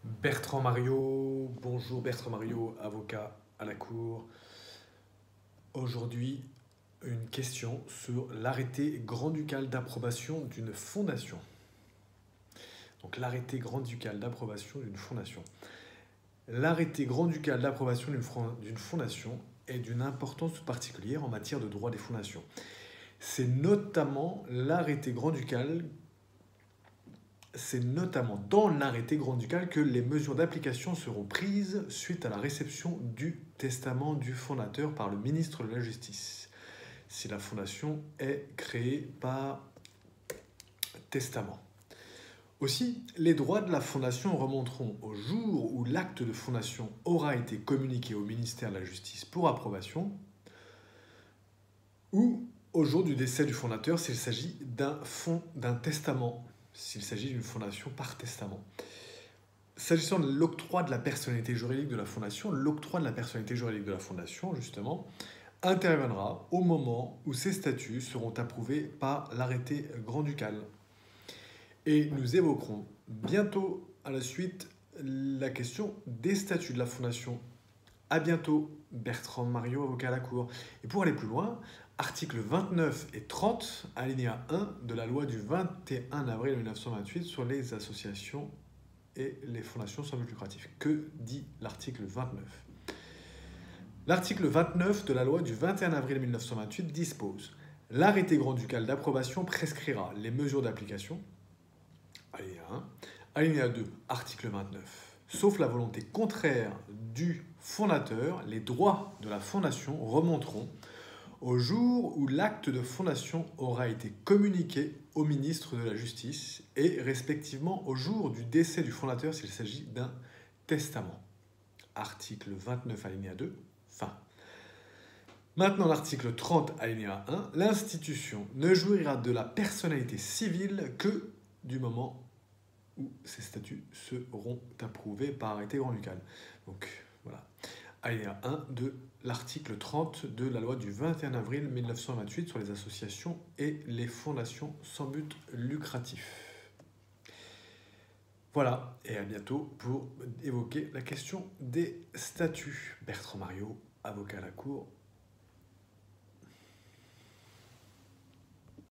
Bertrand Mario, bonjour Bertrand Mario, avocat à la Cour. Aujourd'hui, une question sur l'arrêté grand-ducal d'approbation d'une fondation. Donc l'arrêté grand-ducal d'approbation d'une fondation. L'arrêté grand-ducal d'approbation d'une fondation est d'une importance particulière en matière de droit des fondations. C'est notamment dans l'arrêté grand-ducal que les mesures d'application seront prises suite à la réception du testament du fondateur par le ministre de la Justice, si la fondation est créée par testament. Aussi, les droits de la fondation remonteront au jour où l'acte de fondation aura été communiqué au ministère de la Justice pour approbation ou au jour du décès du fondateur s'il s'agit d'un testament, s'il s'agit d'une fondation par testament. S'agissant de l'octroi de la personnalité juridique de la fondation, justement, interviendra au moment où ces statuts seront approuvés par l'arrêté grand-ducal. Et nous évoquerons bientôt à la suite la question des statuts de la fondation. À bientôt, Bertrand Mario, avocat à la Cour. Et pour aller plus loin, articles 29 et 30, alinéa 1 de la loi du 21 avril 1928 sur les associations et les fondations sans but lucratif. Que dit l'article 29 ? L'article 29 de la loi du 21 avril 1928 dispose: l'arrêté grand-ducal d'approbation prescrira les mesures d'application. Alinéa 1. Alinéa 2, article 29. Sauf la volonté contraire du fondateur, les droits de la fondation remonteront au jour où l'acte de fondation aura été communiqué au ministre de la Justice et respectivement au jour du décès du fondateur s'il s'agit d'un testament. Article 29 alinéa 2, fin. Maintenant l'article 30 alinéa 1, l'institution ne jouira de la personnalité civile que du moment où ces statuts seront approuvés par arrêté grand-ducal. Donc voilà. Alinéa 1 de l'article 30 de la loi du 21 avril 1928 sur les associations et les fondations sans but lucratif. Voilà, et à bientôt pour évoquer la question des statuts. Bertrand Mario, avocat à la Cour.